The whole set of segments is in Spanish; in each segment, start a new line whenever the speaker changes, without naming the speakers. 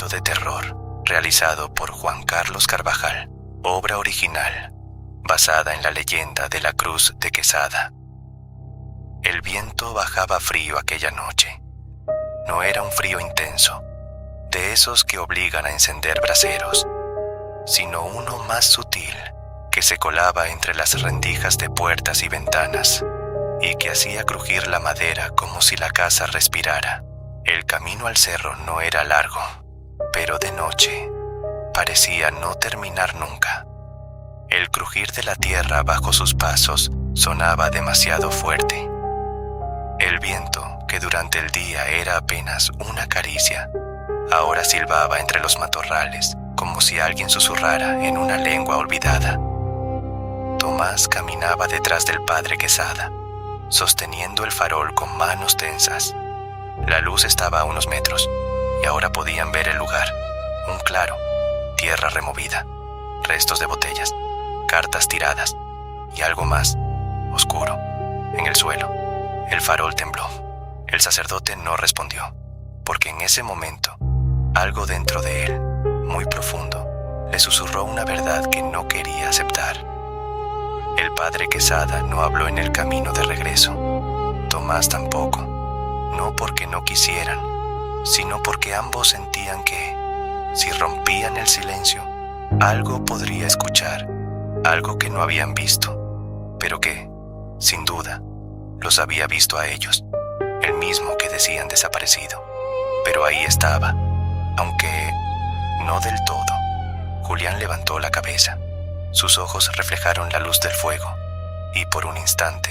cuento de terror realizado por Juan Carlos Carvajal, obra original, basada en la leyenda de la Cruz de Quesada. El viento bajaba frío aquella noche. No era un frío intenso, de esos que obligan a encender braseros, sino uno más sutil que se colaba entre las rendijas de puertas y ventanas y que hacía crujir la madera como si la casa respirara. El camino al cerro no era largo, pero de noche parecía no terminar nunca. El crujir de la tierra bajo sus pasos sonaba demasiado fuerte. El viento, que durante el día era apenas una caricia, ahora silbaba entre los matorrales como si alguien susurrara en una lengua olvidada. Tomás caminaba detrás del padre Quesada, sosteniendo el farol con manos tensas. La luz estaba a unos metros y ahora podían ver el lugar: un claro, tierra removida, restos de botellas, cartas tiradas y algo más, oscuro, en el suelo. El farol tembló. El sacerdote no respondió, porque en ese momento, algo dentro de él, muy profundo, le susurró una verdad que no quería aceptar. El padre Quesada no habló en el camino de regreso. Tomás tampoco, no porque no quisieran, sino porque ambos sentían que, si rompían el silencio, algo podría escuchar, algo que no habían visto, pero que, sin duda, los había visto a ellos, el mismo que decían desaparecido. Pero ahí estaba, aunque no del todo. Julián levantó la cabeza. Sus ojos reflejaron la luz del fuego y por un instante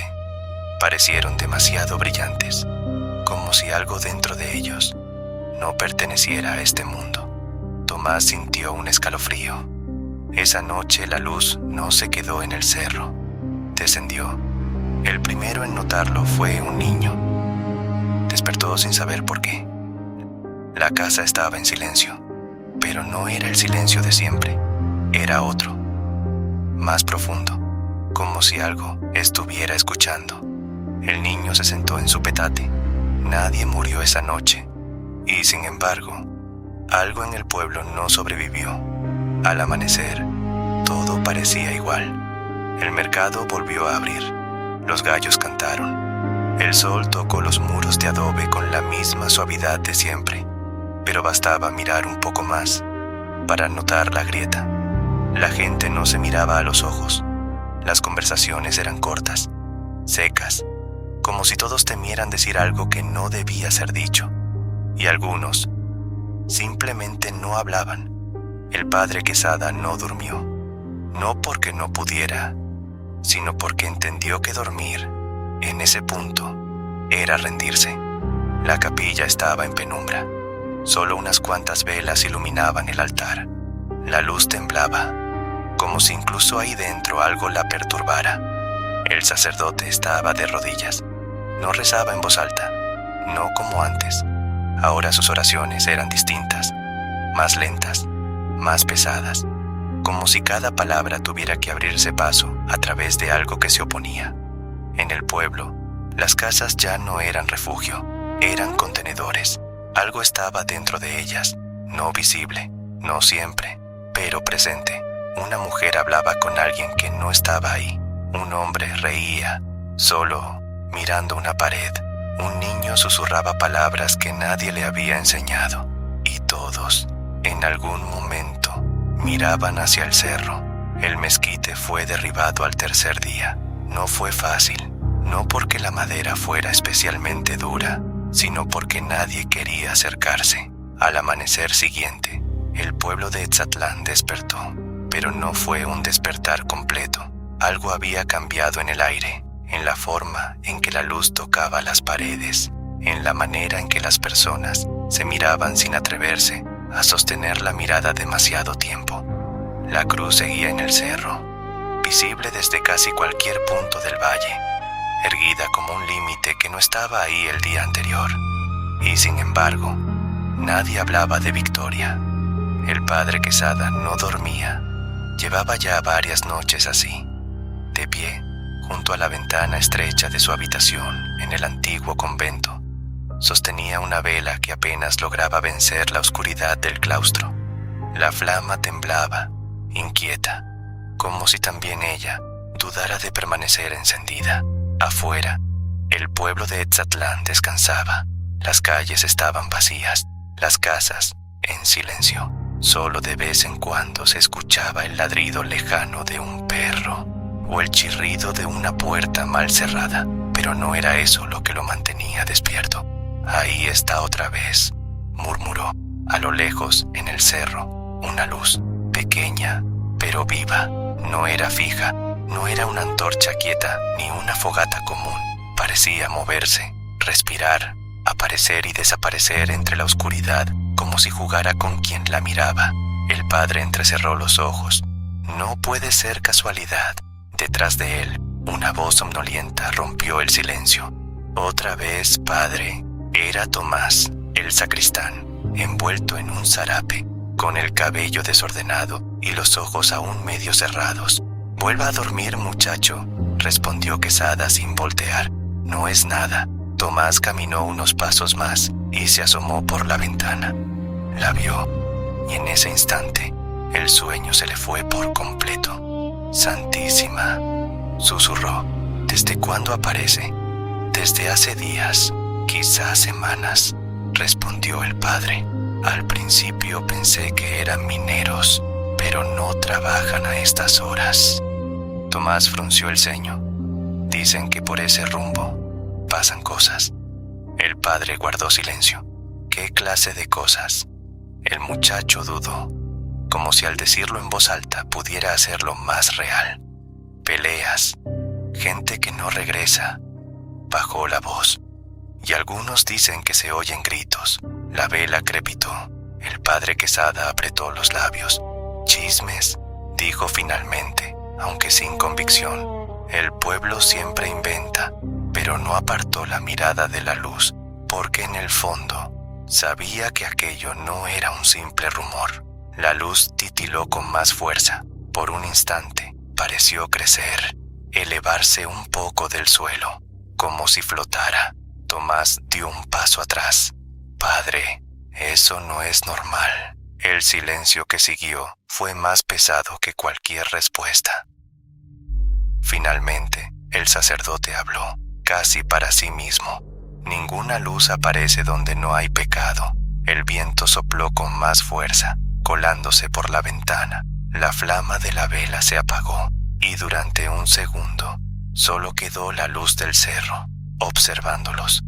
parecieron demasiado brillantes, como si algo dentro de ellos no perteneciera a este mundo. Tomás sintió un escalofrío. Esa noche la luz no se quedó en el cerro, descendió. El primero en notarlo fue un niño. Despertó sin saber por qué. La casa estaba en silencio, pero no era el silencio de siempre, era otro, más profundo, como si algo estuviera escuchando. El niño se sentó en su petate. Nadie murió esa noche, y sin embargo, algo en el pueblo no sobrevivió. Al amanecer, todo parecía igual. El mercado volvió a abrir. Los gallos cantaron. El sol tocó los muros de adobe con la misma suavidad de siempre, pero bastaba mirar un poco más para notar la grieta. La gente no se miraba a los ojos. Las conversaciones eran cortas, secas, como si todos temieran decir algo que no debía ser dicho. Y algunos simplemente no hablaban. El padre Quesada no durmió, no porque no pudiera, sino porque entendió que dormir, en ese punto, era rendirse. La capilla estaba en penumbra. Solo unas cuantas velas iluminaban el altar. La luz temblaba, como si incluso ahí dentro algo la perturbara. El sacerdote estaba de rodillas. No rezaba en voz alta, no como antes. Ahora sus oraciones eran distintas, más lentas, más pesadas, como si cada palabra tuviera que abrirse paso a través de algo que se oponía. En el pueblo, las casas ya no eran refugio, eran contenedores. Algo estaba dentro de ellas, no visible, no siempre, pero presente. Una mujer hablaba con alguien que no estaba ahí. Un hombre reía, solo mirando una pared. Un niño susurraba palabras que nadie le había enseñado. Y todos, en algún momento, miraban hacia el cerro. El mezquite fue derribado al tercer día. No fue fácil, no porque la madera fuera especialmente dura, sino porque nadie quería acercarse. Al amanecer siguiente, el pueblo de Etzatlán despertó, pero no fue un despertar completo. Algo había cambiado en el aire, en la forma en que la luz tocaba las paredes, en la manera en que las personas se miraban sin atreverse a sostener la mirada demasiado tiempo. La cruz seguía en el cerro, visible desde casi cualquier punto del valle, erguida como un límite que no estaba ahí el día anterior. Y sin embargo, nadie hablaba de victoria. El padre Quesada no dormía. Llevaba ya varias noches así, de pie, junto a la ventana estrecha de su habitación en el antiguo convento, sostenía una vela que apenas lograba vencer la oscuridad del claustro. La flama temblaba, inquieta, como si también ella dudara de permanecer encendida. Afuera, el pueblo de Etzatlán descansaba. Las calles estaban vacías, las casas en silencio. Solo de vez en cuando se escuchaba el ladrido lejano de un perro o el chirrido de una puerta mal cerrada, pero no era eso lo que lo mantenía despierto. «Ahí está otra vez», murmuró. A lo lejos, en el cerro, una luz, pequeña, pero viva. No era fija, no era una antorcha quieta, ni una fogata común. Parecía moverse, respirar, aparecer y desaparecer entre la oscuridad, como si jugara con quien la miraba. El padre entrecerró los ojos. No puede ser casualidad. Detrás de él, una voz somnolienta rompió el silencio. «Otra vez, padre». Era Tomás, el sacristán, envuelto en un zarape, con el cabello desordenado y los ojos aún medio cerrados. «Vuelva a dormir, muchacho», respondió Quesada sin voltear. «No es nada». Tomás caminó unos pasos más y se asomó por la ventana. La vio, y en ese instante el sueño se le fue por completo. «Santísima», susurró. «¿Desde cuándo aparece?» «Desde hace días, quizás semanas», respondió el padre. «Al principio pensé que eran mineros, pero no trabajan a estas horas». Tomás frunció el ceño. «Dicen que por ese rumbo pasan cosas». El padre guardó silencio. «¿Qué clase de cosas?». El muchacho dudó, como si al decirlo en voz alta pudiera hacerlo más real. «Peleas, gente que no regresa». Bajó la voz. «Y algunos dicen que se oyen gritos». La vela crepitó. El padre Quesada apretó los labios. «Chismes», dijo finalmente, aunque sin convicción. «El pueblo siempre inventa», pero no apartó la mirada de la luz, porque en el fondo sabía que aquello no era un simple rumor. La luz titiló con más fuerza. Por un instante pareció crecer, elevarse un poco del suelo, como si flotara. Tomás dio un paso atrás. «Padre, eso no es normal». El silencio que siguió fue más pesado que cualquier respuesta. Finalmente, el sacerdote habló, casi para sí mismo. «Ninguna luz aparece donde no hay pecado». El viento sopló con más fuerza, colándose por la ventana. La flama de la vela se apagó, y durante un segundo solo quedó la luz del cerro, observándolos.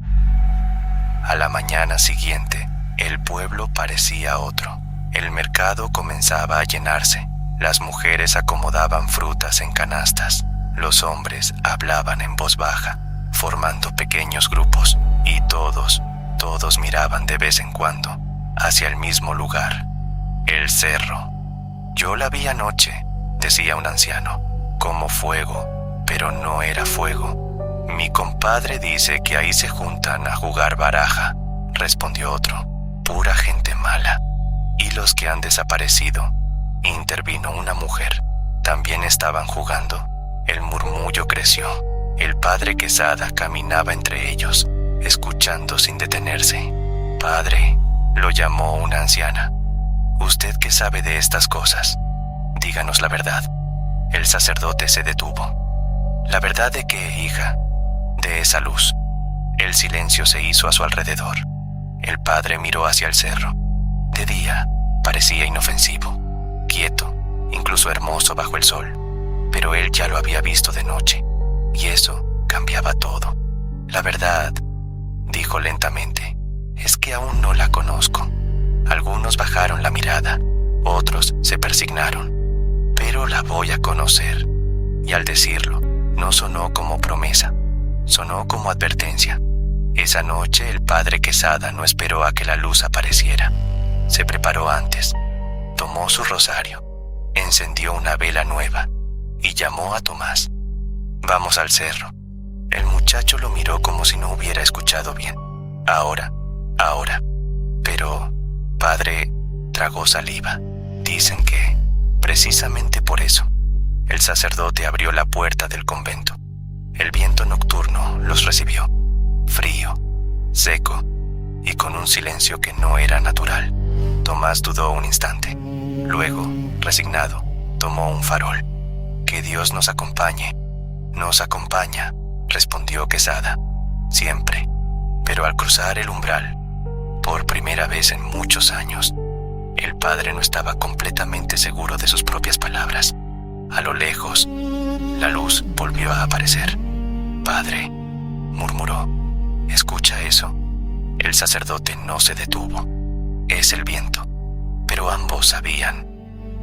A la mañana siguiente, el pueblo parecía otro. El mercado comenzaba a llenarse. Las mujeres acomodaban frutas en canastas. Los hombres hablaban en voz baja, formando pequeños grupos, y todos miraban de vez en cuando hacia el mismo lugar, el cerro. «Yo la vi anoche», decía un anciano, «como fuego, pero no era fuego». «Mi compadre dice que ahí se juntan a jugar baraja», respondió otro. «Pura gente mala». «¿Y los que han desaparecido?», intervino una mujer. «También estaban jugando». El murmullo creció. El padre Quesada caminaba entre ellos, escuchando sin detenerse. «Padre», lo llamó una anciana. «¿Usted qué sabe de estas cosas? Díganos la verdad». El sacerdote se detuvo. «¿La verdad de qué, hija?» «De esa luz». El silencio se hizo a su alrededor. El padre miró hacia el cerro. De día parecía inofensivo, quieto, incluso hermoso bajo el sol. Pero él ya lo había visto de noche, y eso cambiaba todo. «La verdad», dijo lentamente, «es que aún no la conozco». Algunos bajaron la mirada, otros se persignaron. «Pero la voy a conocer». Y al decirlo, no sonó como promesa, sonó como advertencia. Esa noche el padre Quesada no esperó a que la luz apareciera. Se preparó antes, tomó su rosario, encendió una vela nueva y llamó a Tomás. «Vamos al cerro». El muchacho lo miró como si no hubiera escuchado bien. Ahora. Pero, padre, tragó saliva. «Dicen que, precisamente por eso». El sacerdote abrió la puerta del convento. El viento nocturno los recibió, frío, seco, y con un silencio que no era natural. Tomás dudó un instante. Luego, resignado, tomó un farol. «Que Dios nos acompañe». «Nos acompaña», respondió Quesada. «Siempre». Pero al cruzar el umbral, por primera vez en muchos años, el padre no estaba completamente seguro de sus propias palabras. A lo lejos, la luz volvió a aparecer. «Padre», murmuró, «¿escucha eso?». El sacerdote no se detuvo. «Es el viento». Pero ambos sabían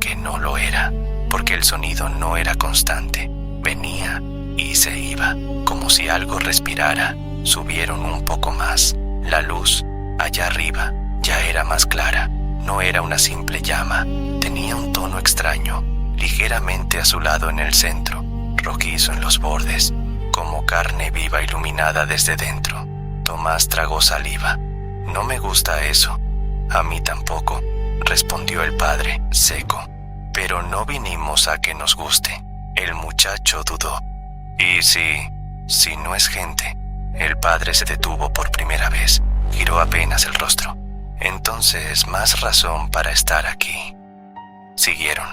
que no lo era, porque el sonido no era constante. Venía y se iba, como si algo respirara. Subieron un poco más. La luz, allá arriba, ya era más clara. No era una simple llama. Tenía un tono extraño, ligeramente azulado en el centro, rojizo en los bordes, como carne viva iluminada desde dentro. Tomás tragó saliva. «No me gusta eso». «A mí tampoco», respondió el padre, seco. «Pero no vinimos a que nos guste». El muchacho dudó. «¿Y si no es gente?». El padre se detuvo por primera vez. Giró apenas el rostro. «Entonces, más razón para estar aquí». Siguieron.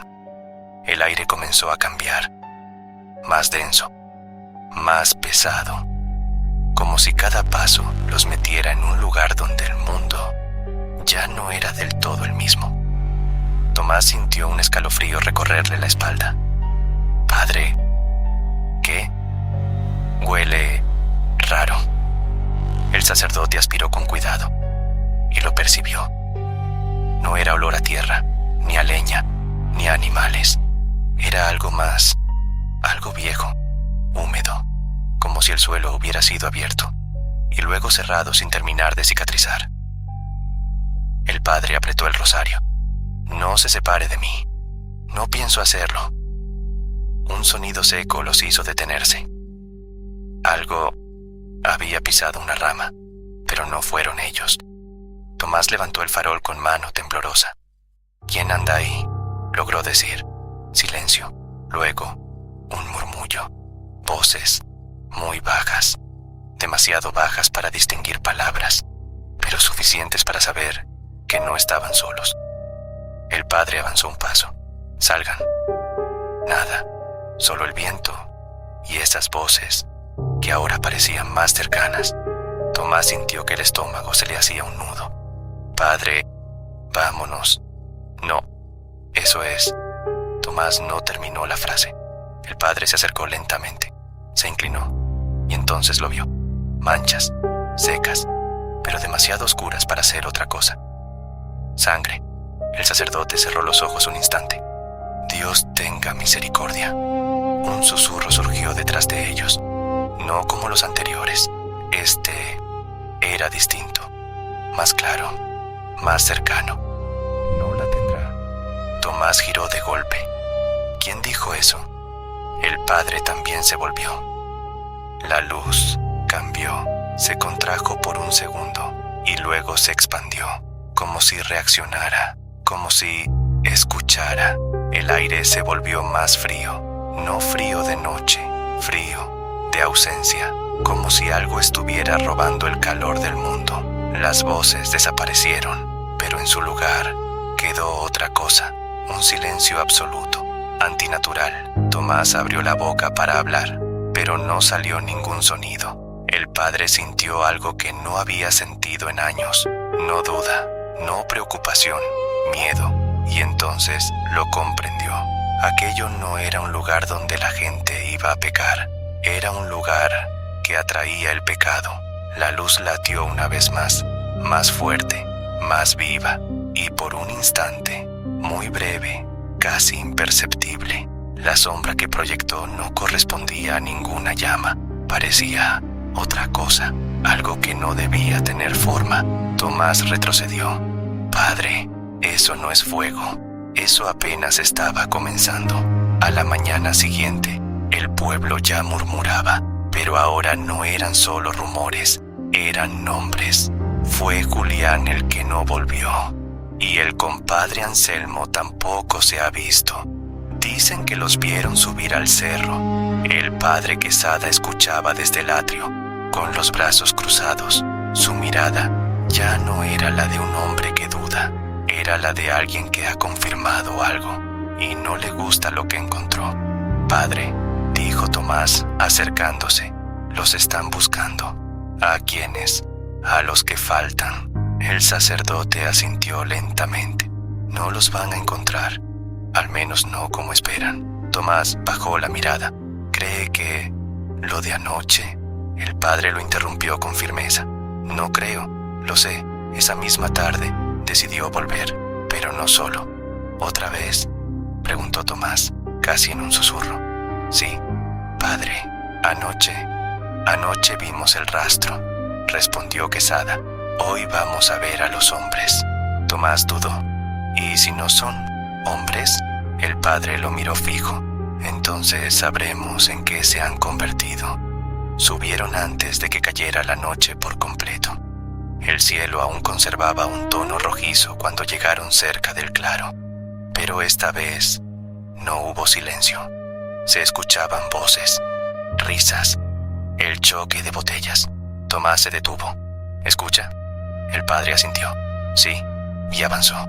El aire comenzó a cambiar. Más denso. Más pesado. Como si cada paso los metiera en un lugar donde el mundo ya no era del todo el mismo. Tomás sintió un escalofrío recorrerle la espalda. «Padre». «¿Qué?». «Huele raro». El sacerdote aspiró con cuidado y lo percibió. No era olor a tierra, ni a leña, ni a animales. Era algo más, algo viejo, húmedo, como si el suelo hubiera sido abierto y luego cerrado sin terminar de cicatrizar. El padre apretó el rosario. «No se separe de mí. No pienso hacerlo». Un sonido seco los hizo detenerse. Algo había pisado una rama, pero no fueron ellos. Tomás levantó el farol con mano temblorosa. «¿Quién anda ahí?», logró decir. Silencio. Luego, un murmullo. Voces muy bajas, demasiado bajas para distinguir palabras, pero suficientes para saber que no estaban solos. El padre avanzó un paso. «Salgan». Nada, solo el viento y esas voces que ahora parecían más cercanas. Tomás sintió que el estómago se le hacía un nudo. «Padre, vámonos». «No, eso es». Tomás no terminó la frase. El padre se acercó lentamente, se inclinó y entonces lo vio. Manchas, secas, pero demasiado oscuras para ser otra cosa. Sangre. El sacerdote cerró los ojos un instante. «Dios tenga misericordia». Un susurro surgió detrás de ellos. No como los anteriores. Este era distinto, más claro, más cercano. «No la tendrá». Tomás giró de golpe. ¿Quién dijo eso? El padre también se volvió. La luz cambió, se contrajo por un segundo y luego se expandió, como si reaccionara, como si escuchara. El aire se volvió más frío, no frío de noche, frío de ausencia, como si algo estuviera robando el calor del mundo. Las voces desaparecieron, pero en su lugar quedó otra cosa, un silencio absoluto, antinatural. Tomás abrió la boca para hablar, pero no salió ningún sonido. El padre sintió algo que no había sentido en años. No duda, no preocupación, miedo. Y entonces lo comprendió. Aquello no era un lugar donde la gente iba a pecar. Era un lugar que atraía el pecado. La luz latió una vez más fuerte, más viva, y por un instante, muy breve, casi imperceptible, la sombra que proyectó no correspondía a ninguna llama. Parecía otra cosa, algo que no debía tener forma. Tomás retrocedió. «Padre, eso no es fuego. Eso apenas estaba comenzando». A la mañana siguiente, el pueblo ya murmuraba, pero ahora no eran solo rumores, eran nombres. Fue Julián el que no volvió, y el compadre Anselmo tampoco se ha visto. Dicen que los vieron subir al cerro. El padre Quesada escuchaba desde el atrio, con los brazos cruzados, su mirada ya no era la de un hombre que duda, era la de alguien que ha confirmado algo y no le gusta lo que encontró. «Padre», dijo Tomás, acercándose, «los están buscando». «¿A quiénes?» «A los que faltan». El sacerdote asintió lentamente. «No los van a encontrar, al menos no como esperan». Tomás bajó la mirada. «¿Cree que lo de anoche?» El padre lo interrumpió con firmeza. «No creo, lo sé, esa misma tarde decidió volver, pero no solo». «¿Otra vez?», preguntó Tomás, casi en un susurro. «Sí, padre, anoche vimos el rastro», respondió Quesada. «Hoy vamos a ver a los hombres». Tomás dudó. «¿Y si no son hombres?». El padre lo miró fijo. «Entonces sabremos en qué se han convertido». Subieron antes de que cayera la noche por completo. El cielo aún conservaba un tono rojizo cuando llegaron cerca del claro, pero esta vez no hubo silencio. Se escuchaban voces, risas, el choque de botellas. Tomás se detuvo. «¿Escucha?». El padre asintió. «Sí», y avanzó.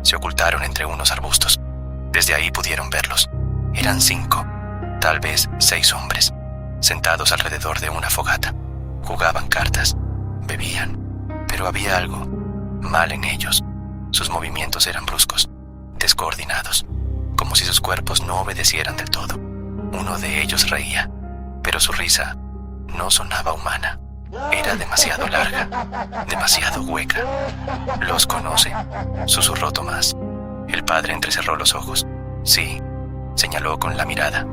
Se ocultaron entre unos arbustos. Desde ahí pudieron verlos. Eran 5, tal vez 6 hombres, sentados alrededor de una fogata. Jugaban cartas, bebían, pero había algo mal en ellos. Sus movimientos eran bruscos, descoordinados, como si sus cuerpos no obedecieran del todo. Uno de ellos reía, pero su risa no sonaba humana. Era demasiado larga, demasiado hueca. «¿Los conoce?», susurró Tomás. El padre entrecerró los ojos. «Sí», señaló con la mirada.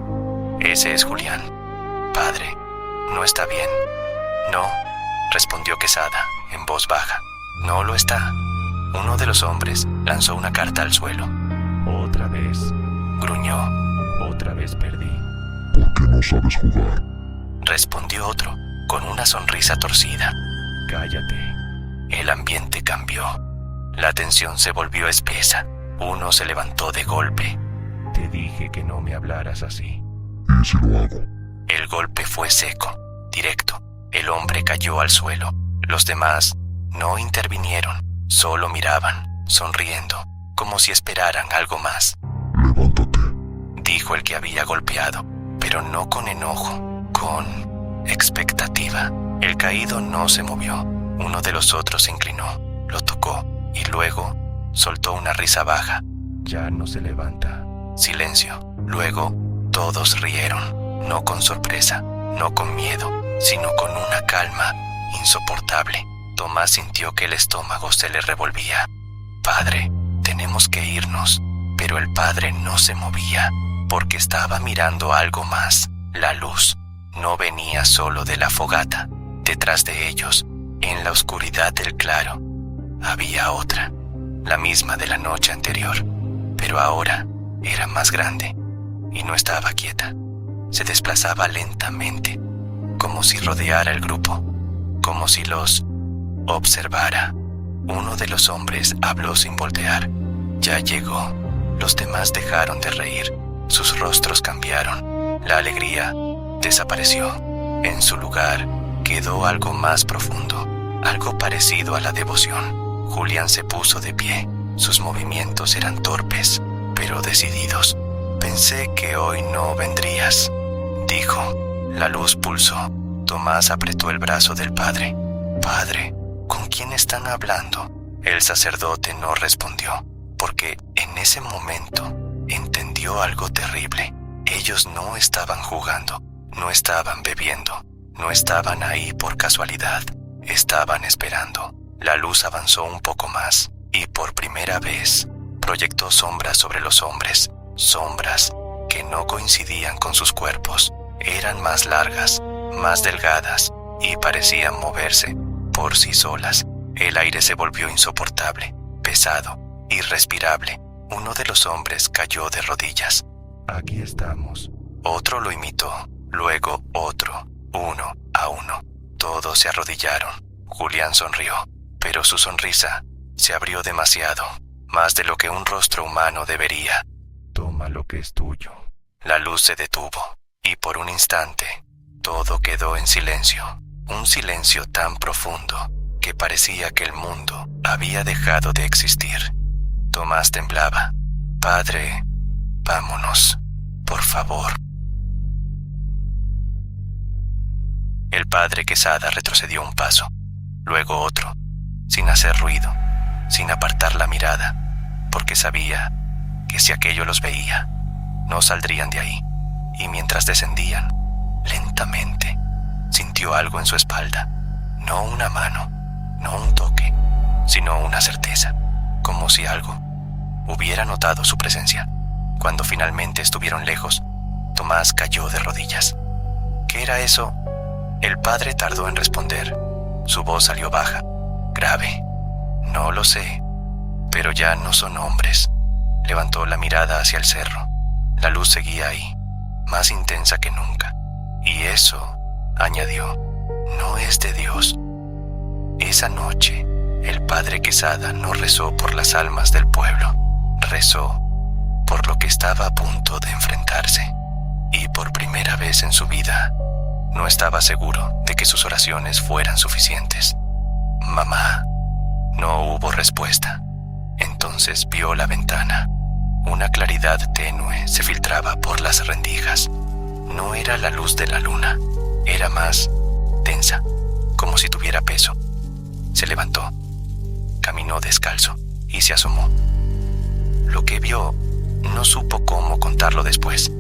«Ese es Julián». «Padre, no está bien». «No», respondió Quesada en voz baja. «No lo está». Uno de los hombres lanzó una carta al suelo. «Otra vez», gruñó. «Otra vez perdí».
«¿Por qué no sabes jugar?»,
respondió otro, con una sonrisa torcida. «Cállate». El ambiente cambió. La tensión se volvió espesa. Uno se levantó de golpe. «Te dije que no me hablaras así».
«¿Y si lo hago?».
El golpe fue seco, directo. El hombre cayó al suelo. Los demás no intervinieron, solo miraban, sonriendo, como si esperaran algo más.
«Levántate»,
dijo el que había golpeado, pero no con enojo, con expectativa. El caído no se movió. Uno de los otros se inclinó, lo tocó y luego soltó una risa baja. «Ya no se levanta». Silencio. Luego todos rieron, no con sorpresa, no con miedo, sino con una calma insoportable. Tomás sintió que el estómago se le revolvía. «Padre, tenemos que irnos». Pero el padre no se movía, porque estaba mirando algo más. La luz no venía solo de la fogata. Detrás de ellos, en la oscuridad del claro, había otra, la misma de la noche anterior, pero ahora era más grande y no estaba quieta. Se desplazaba lentamente, como si rodeara el grupo, como si los observara. Uno de los hombres habló sin voltear. «Ya llegó». Los demás dejaron de reír. Sus rostros cambiaron. La alegría desapareció. En su lugar quedó algo más profundo, algo parecido a la devoción. Julián se puso de pie. Sus movimientos eran torpes, pero decididos. «Pensé que hoy no vendrías», dijo. La luz pulsó. Tomás apretó el brazo del padre. «Padre, ¿con quién están hablando?». El sacerdote no respondió, porque en ese momento entendió algo terrible. Ellos no estaban jugando, no estaban bebiendo, no estaban ahí por casualidad, estaban esperando. La luz avanzó un poco más y por primera vez proyectó sombras sobre los hombres, sombras que no coincidían con sus cuerpos. Eran más largas, más delgadas y parecían moverse por sí solas. El aire se volvió insoportable, pesado, irrespirable. Uno de los hombres cayó de rodillas. «Aquí estamos». Otro lo imitó, luego otro, uno a uno. Todos se arrodillaron. Julián sonrió, pero su sonrisa se abrió demasiado, más de lo que un rostro humano debería. «Toma lo que es tuyo». La luz se detuvo, y por un instante todo quedó en silencio. Un silencio tan profundo que parecía que el mundo había dejado de existir. Tomás temblaba. «Padre, vámonos, por favor». El padre Quesada retrocedió un paso, luego otro, sin hacer ruido, sin apartar la mirada, porque sabía que si aquello los veía, no saldrían de ahí. Y mientras descendían, lentamente, sintió algo en su espalda, no una mano, no un toque, sino una certeza, como si algo hubiera notado su presencia. Cuando finalmente estuvieron lejos, Tomás cayó de rodillas. ¿Qué era eso? El padre tardó en responder. Su voz salió baja, grave. «No lo sé, pero ya no son hombres». Levantó la mirada hacia el cerro. La luz seguía ahí, más intensa que nunca. «Y eso», añadió, «no es de Dios». Esa noche, el padre Quesada no rezó por las almas del pueblo, rezó por lo que estaba a punto de enfrentarse. Y por primera vez en su vida, no estaba seguro de que sus oraciones fueran suficientes. «Mamá». No hubo respuesta. Entonces vio la ventana. Una claridad tenue se filtraba por las rendijas. No era la luz de la luna, era más densa, como si tuviera peso. Se levantó, caminó descalzo y se asomó. Lo que vio no supo cómo contarlo después,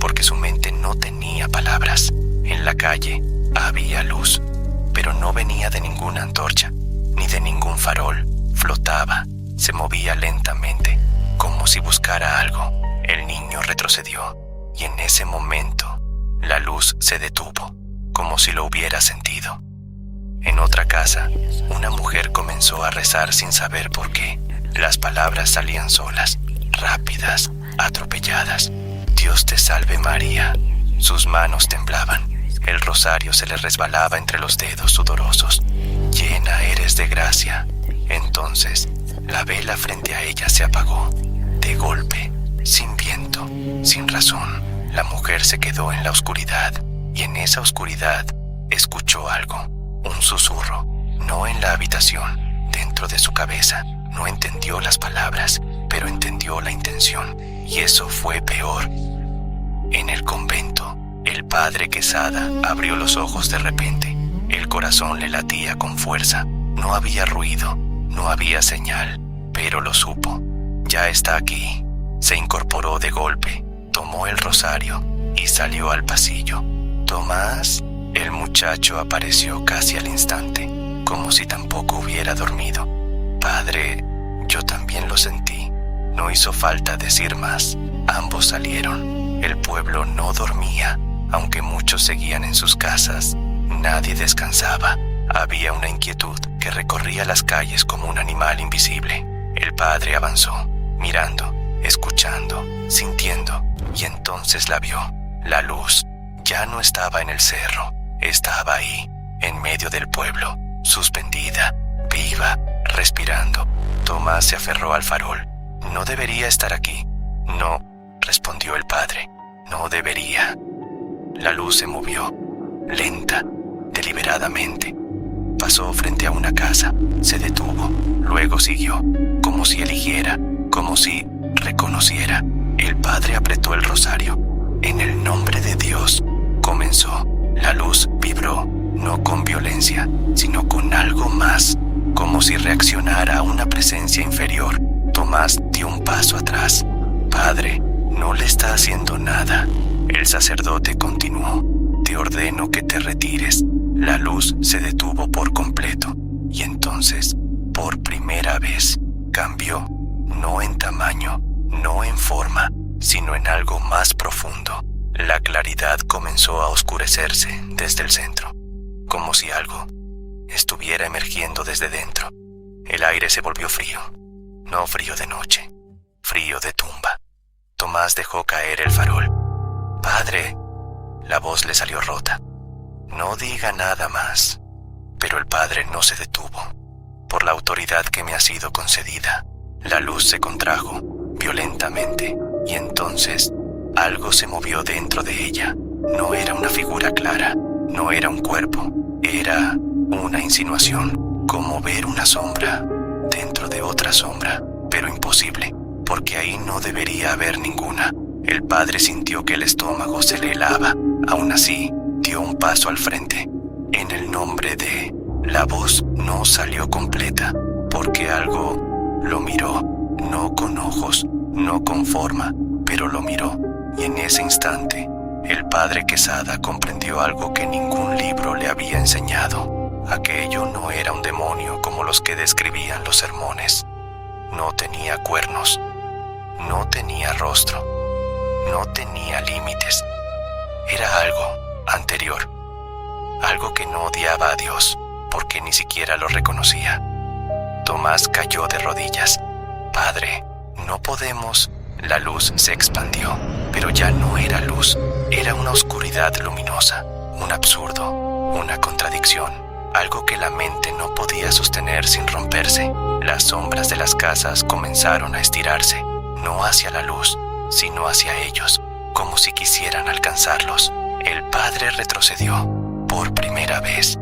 porque su mente no tenía palabras. En la calle había luz, pero no venía de ninguna antorcha, ni de ningún farol. Flotaba, se movía lentamente, como si buscara algo. El niño retrocedió, y en ese momento la luz se detuvo, como si lo hubiera sentido. En otra casa, una mujer comenzó a rezar sin saber por qué. Las palabras salían solas, rápidas, atropelladas. «Dios te salve María». Sus manos temblaban. El rosario se le resbalaba entre los dedos sudorosos. «Llena eres de gracia». Entonces, la vela frente a ella se apagó. De golpe, sin viento, sin razón, la mujer se quedó en la oscuridad. Y en esa oscuridad, escuchó algo. Un susurro, no en la habitación, dentro de su cabeza. No entendió las palabras, pero entendió la intención. Y eso fue peor. En el convento, el padre Quesada abrió los ojos de repente. El corazón le latía con fuerza. No había ruido, no había señal, pero lo supo. Ya está aquí. Se incorporó de golpe, tomó el rosario y salió al pasillo. «Tomás». El muchacho apareció casi al instante, como si tampoco hubiera dormido. «Padre, yo también lo sentí». No hizo falta decir más. Ambos salieron. El pueblo no dormía, aunque muchos seguían en sus casas. Nadie descansaba. Había una inquietud que recorría las calles como un animal invisible. El padre avanzó, mirando, escuchando, sintiendo, y entonces la vio. La luz ya no estaba en el cerro, estaba ahí, en medio del pueblo, suspendida, viva, respirando. Tomás se aferró al farol. «No debería estar aquí». «No», respondió el padre, «no debería». La luz se movió, lenta, deliberadamente. Pasó frente a una casa, se detuvo, luego siguió, como si eligiera, como si reconociera. El padre apretó el rosario. «En el nombre de Dios», comenzó. La luz vibró, no con violencia, sino con algo más, como si reaccionara a una presencia inferior. Tomás dio un paso atrás. «Padre, no le está haciendo nada». El sacerdote continuó. «Te ordeno que te retires». La luz se detuvo por completo, y entonces, por primera vez, cambió, no en tamaño, no en forma, sino en algo más profundo. La claridad comenzó a oscurecerse desde el centro, como si algo estuviera emergiendo desde dentro. El aire se volvió frío, no frío de noche, frío de tumba. Tomás dejó caer el farol. «Padre», la voz le salió rota. «No diga nada más». Pero el padre no se detuvo. «Por la autoridad que me ha sido concedida». La luz se contrajo violentamente y entonces algo se movió dentro de ella. No era una figura clara, no era un cuerpo, era una insinuación, como ver una sombra dentro de otra sombra, pero imposible, porque ahí no debería haber ninguna. El padre sintió que el estómago se le helaba. Aún así, dio un paso al frente. En el nombre de... La voz no salió completa, porque algo lo miró, no con ojos, no con forma, pero lo miró, y en ese instante, el padre Quesada comprendió algo que ningún libro le había enseñado. Aquello no era un demonio como los que describían los sermones. No tenía cuernos, no tenía rostro, no tenía límites. Era algo anterior, algo que no odiaba a Dios, porque ni siquiera lo reconocía. Tomás cayó de rodillas. Padre, no podemos. La luz se expandió, pero ya no era luz, era una oscuridad luminosa, un absurdo, una contradicción, algo que la mente no podía sostener sin romperse. Las sombras de las casas comenzaron a estirarse, no hacia la luz, sino hacia ellos, como si quisieran alcanzarlos. El padre retrocedió, por primera vez,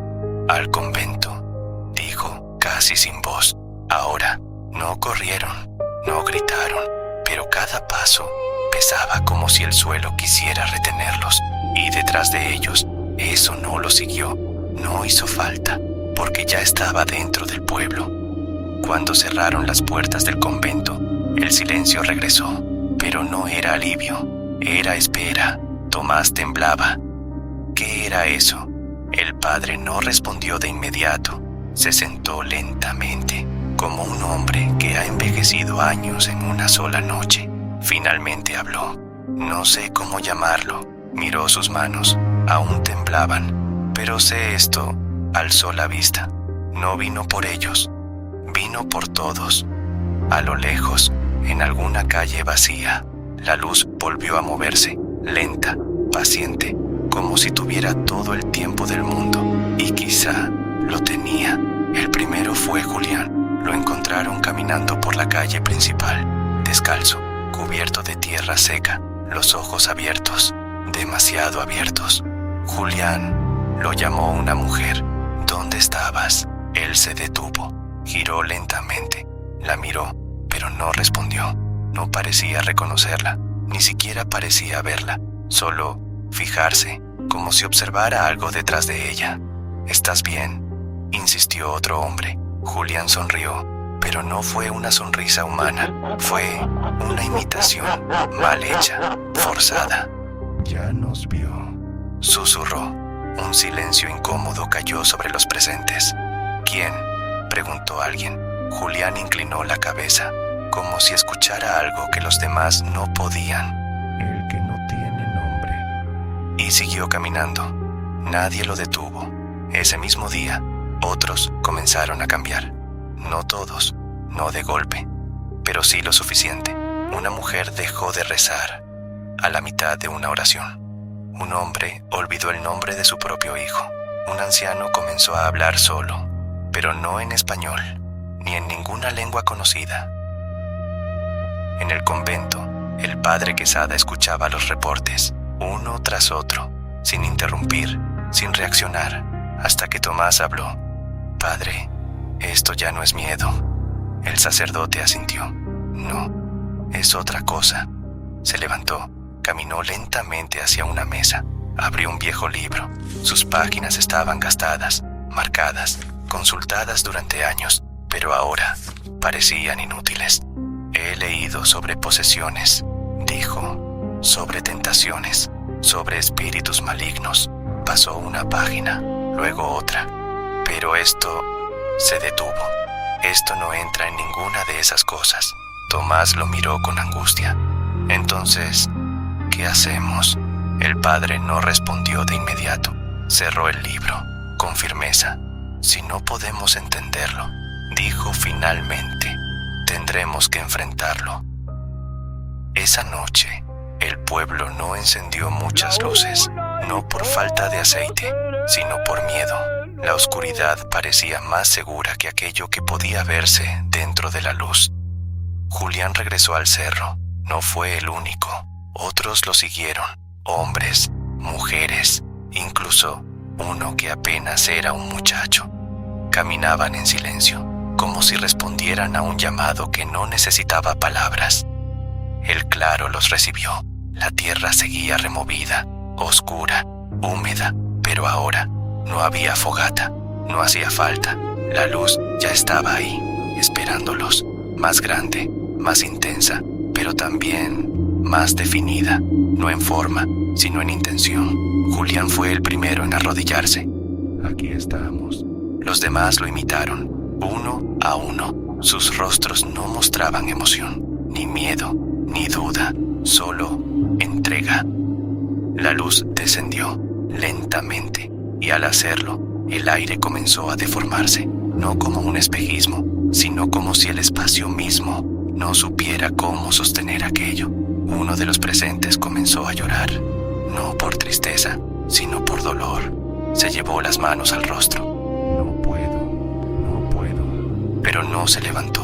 al convento. Dijo, casi sin voz. Ahora, no corrieron, no gritaron, pero cada paso pesaba como si el suelo quisiera retenerlos. Y detrás de ellos, eso no lo siguió, no hizo falta, porque ya estaba dentro del pueblo. Cuando cerraron las puertas del convento, el silencio regresó, pero no era alivio, era espera. Tomás temblaba. ¿Qué era eso? El padre no respondió de inmediato. Se sentó lentamente, como un hombre que ha envejecido años en una sola noche. Finalmente habló. No sé cómo llamarlo. Miró sus manos. Aún temblaban. Pero sé esto. Alzó la vista. No vino por ellos. Vino por todos. A lo lejos, en alguna calle vacía, la luz volvió a moverse, lenta, paciente, como si tuviera todo el tiempo del mundo. Y quizá lo tenía. El primero fue Julián. Lo encontraron caminando por la calle principal, descalzo, cubierto de tierra seca, los ojos abiertos, demasiado abiertos. Julián, lo llamó una mujer. ¿Dónde estabas? Él se detuvo, giró lentamente, la miró, pero no respondió. No parecía reconocerla, ni siquiera parecía verla, solo fijarse, como si observara algo detrás de ella. ¿Estás bien?, insistió otro hombre. Julián sonrió, pero no fue una sonrisa humana, fue una imitación, mal hecha, forzada. Ya nos vio, susurró. Un silencio incómodo cayó sobre los presentes. ¿Quién?, preguntó alguien. Julián inclinó la cabeza, como si escuchara algo que los demás no podían. El que no tiene nombre. Y siguió caminando. Nadie lo detuvo. Ese mismo día, otros comenzaron a cambiar. No todos, no de golpe, pero sí lo suficiente. Una mujer dejó de rezar a la mitad de una oración. Un hombre olvidó el nombre de su propio hijo. Un anciano comenzó a hablar solo, pero no en español, ni en ninguna lengua conocida. En el convento, el padre Quesada escuchaba los reportes, uno tras otro, sin interrumpir, sin reaccionar, hasta que Tomás habló. Padre, esto ya no es miedo. El sacerdote asintió. No, es otra cosa. Se levantó, caminó lentamente hacia una mesa, abrió un viejo libro. Sus páginas estaban gastadas, marcadas, consultadas durante años, pero ahora parecían inútiles. He leído sobre posesiones, dijo, sobre tentaciones, sobre espíritus malignos. Pasó una página, luego otra, pero esto se detuvo. Esto no entra en ninguna de esas cosas. Tomás lo miró con angustia. Entonces, ¿qué hacemos? El padre no respondió de inmediato. Cerró el libro, con firmeza. Si no podemos entenderlo, dijo finalmente, tendremos que enfrentarlo. Esa noche, el pueblo no encendió muchas luces, no por falta de aceite, sino por miedo. La oscuridad parecía más segura que aquello que podía verse dentro de la luz. Julián regresó al cerro. No fue el único. Otros lo siguieron. Hombres, mujeres, incluso uno que apenas era un muchacho. Caminaban en silencio, como si respondieran a un llamado que no necesitaba palabras. El claro los recibió. La tierra seguía removida, oscura, húmeda, pero ahora no había fogata, no hacía falta. La luz ya estaba ahí, esperándolos, más grande, más intensa, pero también más definida, no en forma, sino en intención. Julián fue el primero en arrodillarse. Aquí estamos. Los demás lo imitaron, uno a uno. Sus rostros no mostraban emoción, ni miedo, ni duda, solo entrega. La luz descendió lentamente y al hacerlo, el aire comenzó a deformarse, no como un espejismo, sino como si el espacio mismo no supiera cómo sostener aquello. Uno de los presentes comenzó a llorar, no por tristeza, sino por dolor. Se llevó las manos al rostro. No puedo. Pero no se levantó.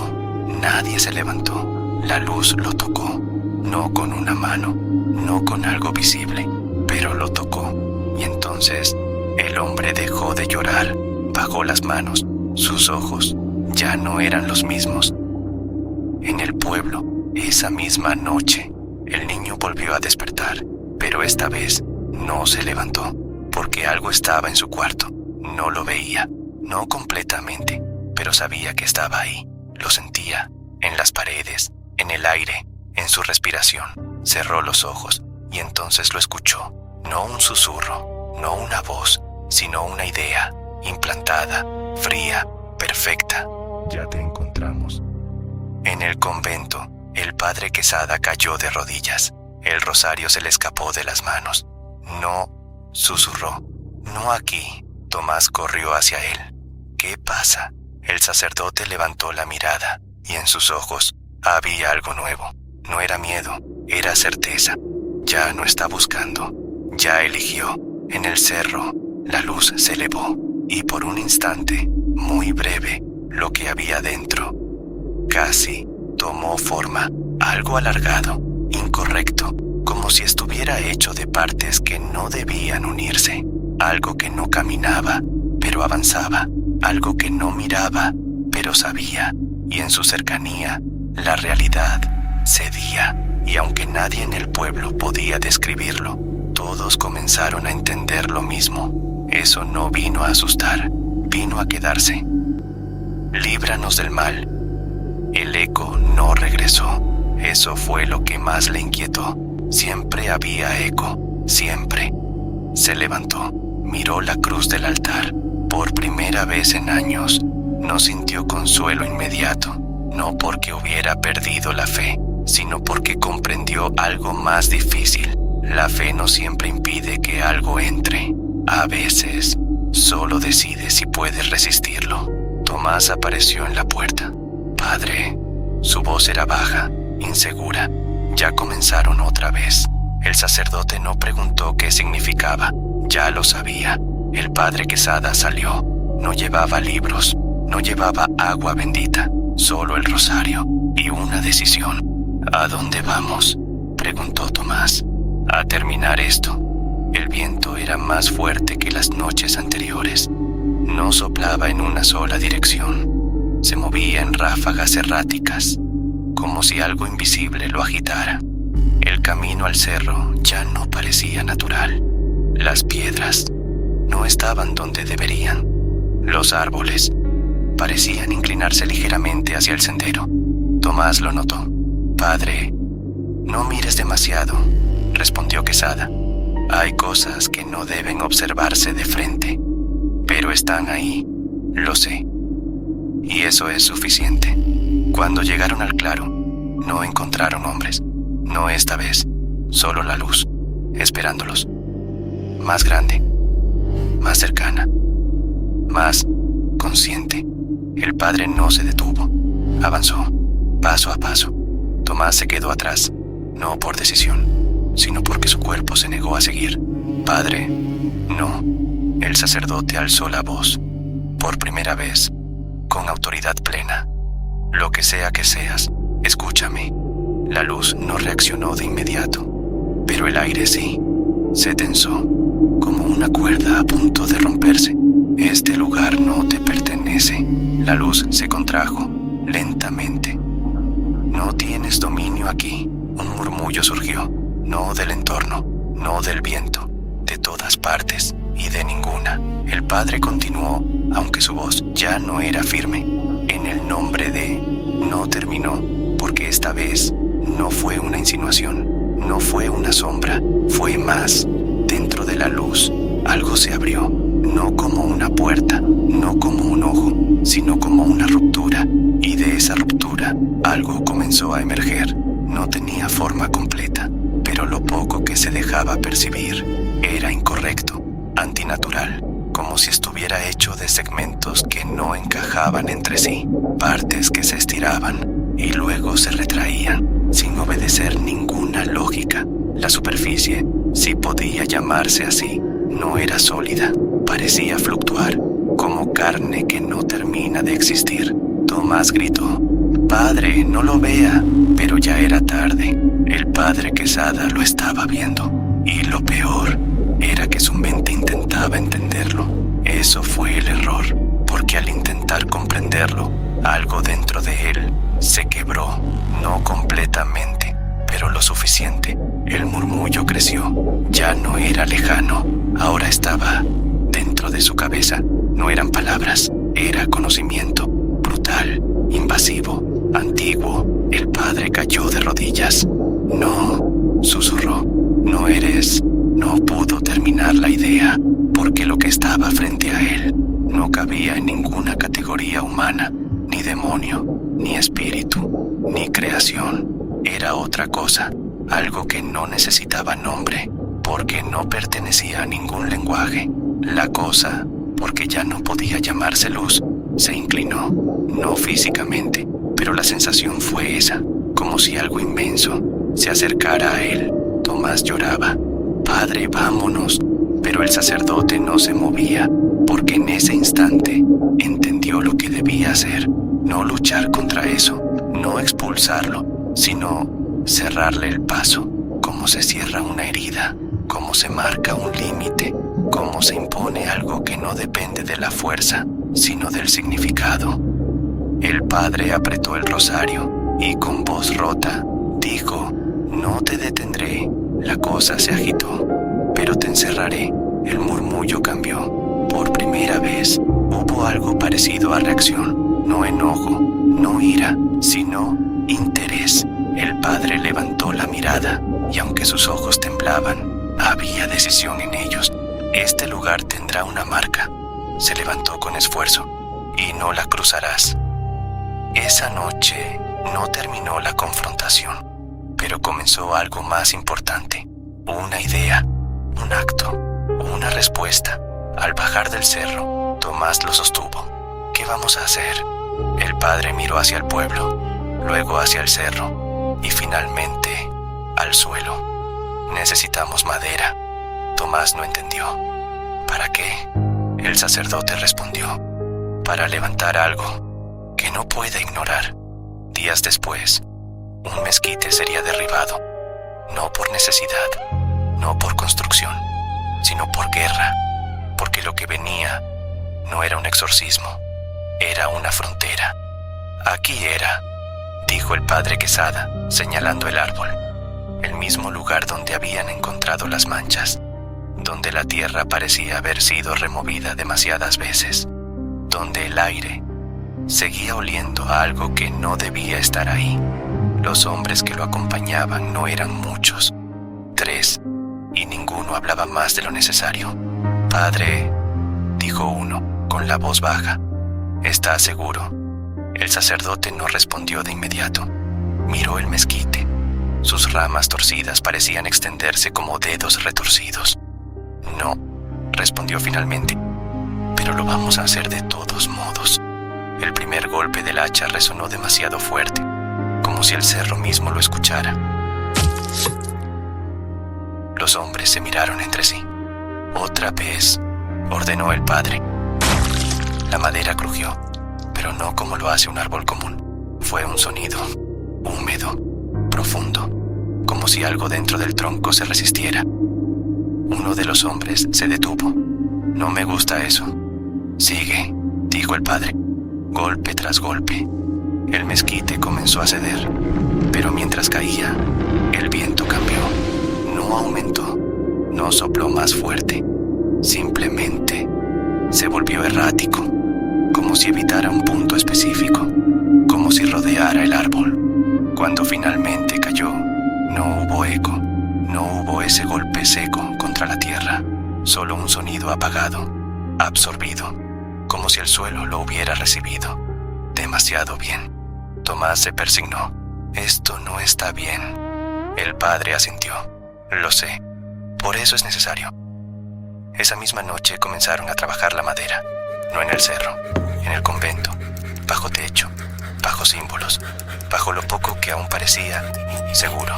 Nadie se levantó. La luz lo tocó, no con una mano, no con algo visible, pero lo tocó. Y entonces el hombre dejó de llorar, bajó las manos. Sus ojos ya no eran los mismos. En el pueblo, esa misma noche, el niño volvió a despertar, pero esta vez no se levantó, porque algo estaba en su cuarto. No lo veía, no completamente, pero sabía que estaba ahí. Lo sentía, en las paredes, en el aire, en su respiración. Cerró los ojos y entonces lo escuchó. No un susurro, no una voz, sino una idea, implantada, fría, perfecta. Ya te encontramos. En el convento, el padre Quesada cayó de rodillas. El rosario se le escapó de las manos. No, susurró. No aquí. Tomás corrió hacia él. ¿Qué pasa? El sacerdote levantó la mirada y en sus ojos había algo nuevo. No era miedo, era certeza. Ya no está buscando, ya eligió. En el cerro, la luz se elevó y por un instante, muy breve, lo que había dentro casi tomó forma, algo alargado, incorrecto, como si estuviera hecho de partes que no debían unirse. Algo que no caminaba, pero avanzaba. Algo que no miraba, pero sabía. Y en su cercanía, la realidad cedía. Y aunque nadie en el pueblo podía describirlo, todos comenzaron a entender lo mismo. Eso no vino a asustar, vino a quedarse. Líbranos del mal. El eco no regresó. Eso fue lo que más le inquietó. Siempre había eco, siempre. Se levantó, miró la cruz del altar. Por primera vez en años, no sintió consuelo inmediato, no porque hubiera perdido la fe, sino porque comprendió algo más difícil. La fe no siempre impide que algo entre. A veces, solo decide si puedes resistirlo. Tomás apareció en la puerta. Padre, su voz era baja, insegura. Ya comenzaron otra vez. El sacerdote no preguntó qué significaba. Ya lo sabía. El padre Quesada salió. No llevaba libros, no llevaba agua bendita, solo el rosario y una decisión. ¿A dónde vamos?, preguntó Tomás. A terminar esto. El viento era más fuerte que las noches anteriores. No soplaba en una sola dirección. Se movía en ráfagas erráticas, como si algo invisible lo agitara. El camino al cerro ya no parecía natural. Las piedras no estaban donde deberían. Los árboles parecían inclinarse ligeramente hacia el sendero. Tomás lo notó. Padre, no mires demasiado, respondió Quesada. Hay cosas que no deben observarse de frente, pero están ahí, lo sé. Y eso es suficiente. Cuando llegaron al claro, no encontraron hombres. No esta vez, solo la luz, esperándolos. Más grande, más cercana, más consciente. El padre no se detuvo. Avanzó, paso a paso. Tomás se quedó atrás, no por decisión, sino porque su cuerpo se negó a seguir. Padre, no. El sacerdote alzó la voz, por primera vez, con autoridad plena. Lo que sea que seas, escúchame. La luz no reaccionó de inmediato, pero el aire sí. Se tensó, como una cuerda a punto de romperse. este lugar no te pertenece. La luz se contrajo lentamente. No tienes dominio aquí. Un murmullo surgió, no del entorno, no del viento, de todas partes y de ninguna. El padre continuó, aunque su voz ya no era firme. En el nombre de... No terminó, porque esta vez no fue una insinuación, no fue una sombra, fue más. Dentro de la luz, algo se abrió, no como una puerta, no como un ojo, sino como una ruptura. Y de esa ruptura, algo comenzó a emerger. No tenía forma completa, pero lo poco que se dejaba percibir era incorrecto, antinatural, como si estuviera hecho de segmentos que no encajaban entre sí, partes que se estiraban y luego se retraían, sin obedecer ninguna lógica. La superficie, si podía llamarse así, no era sólida, parecía fluctuar, como carne que no termina de existir. Tomás gritó: «Padre, no lo vea», pero ya era tarde. El padre Quesada lo estaba viendo, y lo peor era que su mente intentaba entenderlo. Eso fue el error, porque al intentar comprenderlo, algo dentro de él se quebró, no completamente, pero lo suficiente. El murmullo creció, ya no era lejano, ahora estaba dentro de su cabeza. No eran palabras, era conocimiento, brutal, invasivo, antiguo. El padre cayó de rodillas. «No», susurró, «no eres». No pudo terminar la idea, porque lo que estaba frente a él no cabía en ninguna categoría humana, ni demonio, ni espíritu, ni creación. Era otra cosa, algo que no necesitaba nombre, porque no pertenecía a ningún lenguaje. La cosa, porque ya no podía llamarse luz, se inclinó, no físicamente, pero la sensación fue esa, como si algo inmenso se acercara a él. Tomás lloraba: «Padre, vámonos», pero el sacerdote no se movía, porque en ese instante entendió lo que debía hacer: no luchar contra eso, no expulsarlo, sino cerrarle el paso, como se cierra una herida, como se marca un límite, como se impone algo que no depende de la fuerza, sino del significado. El padre apretó el rosario y con voz rota dijo: «No te detendré». La cosa se agitó: «Pero te encerraré». El murmullo cambió. Por primera vez hubo algo parecido a reacción, no enojo, no ira, sino interés. El padre levantó la mirada y aunque sus ojos temblaban, había decisión en ellos. «Este lugar tendrá una marca», se levantó con esfuerzo, «y no la cruzarás». Esa noche no terminó la confrontación, pero comenzó algo más importante, una idea, un acto, una respuesta. Al bajar del cerro, Tomás lo sostuvo. «¿Qué vamos a hacer?». El padre miró hacia el pueblo, luego hacia el cerro y finalmente al suelo. «Necesitamos madera». Tomás no entendió. «¿Para qué?». El sacerdote respondió: «Para levantar algo que no puede ignorar». Días después, un mezquite sería derribado, no por necesidad, no por construcción, sino por guerra, porque lo que venía no era un exorcismo, era una frontera. «Aquí era», dijo el padre Quesada, señalando el árbol, el mismo lugar donde habían encontrado las manchas, donde la tierra parecía haber sido removida demasiadas veces, donde el aire seguía oliendo a algo que no debía estar ahí. Los hombres que lo acompañaban no eran muchos, 3, y ninguno hablaba más de lo necesario. «Padre», dijo uno, con la voz baja, «¿está seguro?». El sacerdote no respondió de inmediato. Miró el mezquite. Sus ramas torcidas parecían extenderse como dedos retorcidos. «No», respondió finalmente, «pero lo vamos a hacer de todos modos». El primer golpe del hacha resonó demasiado fuerte, como si el cerro mismo lo escuchara. Los hombres se miraron entre sí. «Otra vez», ordenó el padre. La madera crujió, pero no como lo hace un árbol común. Fue un sonido húmedo, profundo, como si algo dentro del tronco se resistiera. Uno de los hombres se detuvo. «No me gusta eso». «Sigue», dijo el padre, golpe tras golpe. El mezquite comenzó a ceder, pero mientras caía, el viento cambió. No aumentó, no sopló más fuerte. Simplemente se volvió errático, como si evitara un punto específico, como si rodeara el árbol. Cuando finalmente cayó, no hubo eco, no hubo ese golpe seco contra la tierra, solo un sonido apagado, absorbido, como si el suelo lo hubiera recibido. Demasiado bien. Tomás se persignó. «Esto no está bien». El padre asintió. «Lo sé. Por eso es necesario». Esa misma noche comenzaron a trabajar la madera. No en el cerro, en el convento, bajo techo, bajo símbolos, bajo lo poco que aún parecía seguro.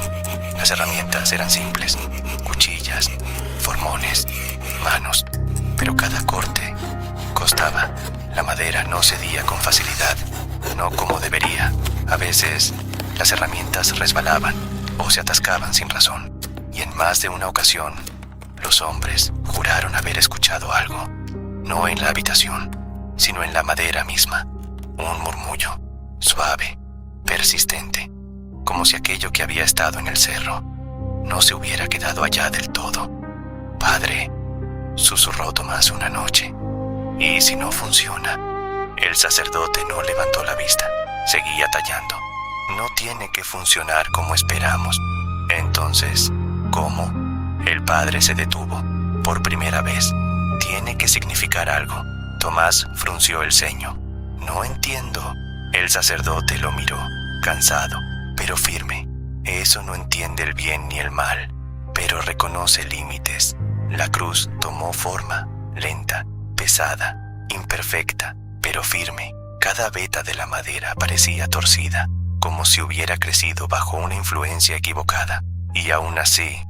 Las herramientas eran simples: cuchillas, formones, manos, pero cada corte costaba. La madera no cedía con facilidad, no como debería. A veces las herramientas resbalaban o se atascaban sin razón, y en más de una ocasión los hombres juraron haber escuchado algo, no en la habitación, sino en la madera misma, un murmullo suave, persistente, como si aquello que había estado en el cerro no se hubiera quedado allá del todo. «Padre», susurró Tomás una noche, «¿y si no funciona?» El sacerdote no levantó la vista, seguía tallando. «No tiene que funcionar como esperamos». «Entonces, ¿cómo?» El padre se detuvo. Por primera vez. «Tiene que significar algo». Tomás frunció el ceño. «No entiendo». El sacerdote lo miró, cansado, pero firme. «Eso no entiende el bien ni el mal, pero reconoce límites». La cruz tomó forma, lenta, pesada, imperfecta, pero firme. Cada veta de la madera parecía torcida, como si hubiera crecido bajo una influencia equivocada, y aún así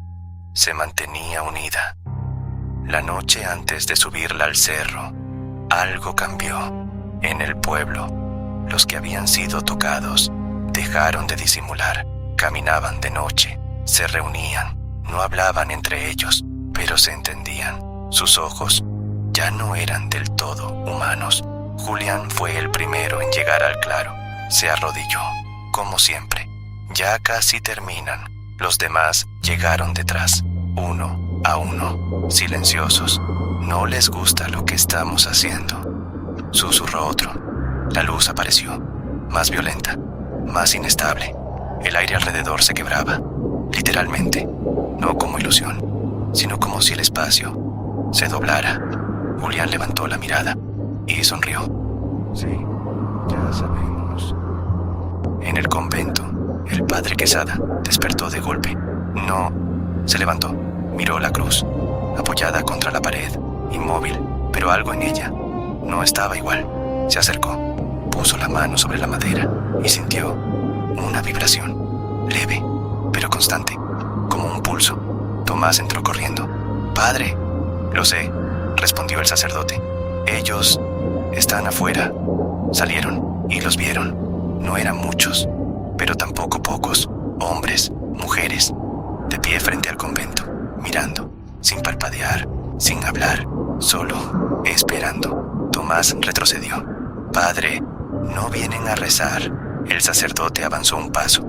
se mantenía unida. La noche antes de subirla al cerro, algo cambió. En el pueblo, los que habían sido tocados dejaron de disimular, caminaban de noche, se reunían, no hablaban entre ellos, pero se entendían. Sus ojos ya no eran del todo humanos. Julián fue el primero en llegar al claro. Se arrodilló, como siempre. Ya casi terminan. Los demás llegaron detrás, uno a uno, silenciosos. «No les gusta lo que estamos haciendo», susurró otro. La luz apareció, más violenta, más inestable. El aire alrededor se quebraba, literalmente, no como ilusión, sino como si el espacio se doblara. Julián levantó la mirada y sonrió. «Sí, ya sabemos». En el convento, el padre Quesada despertó de golpe. «No». Se levantó, miró la cruz, apoyada contra la pared, inmóvil, pero algo en ella no estaba igual. Se acercó, puso la mano sobre la madera y sintió una vibración, leve, pero constante, como un pulso. Tomás entró corriendo. «Padre». «Lo sé», respondió el sacerdote. «Ellos están afuera». Salieron y los vieron. No eran muchos, pero tampoco pocos. Hombres, mujeres, de pie frente al convento, mirando, sin parpadear, sin hablar, solo esperando. Tomás retrocedió. «Padre, no vienen a rezar». El sacerdote avanzó un paso.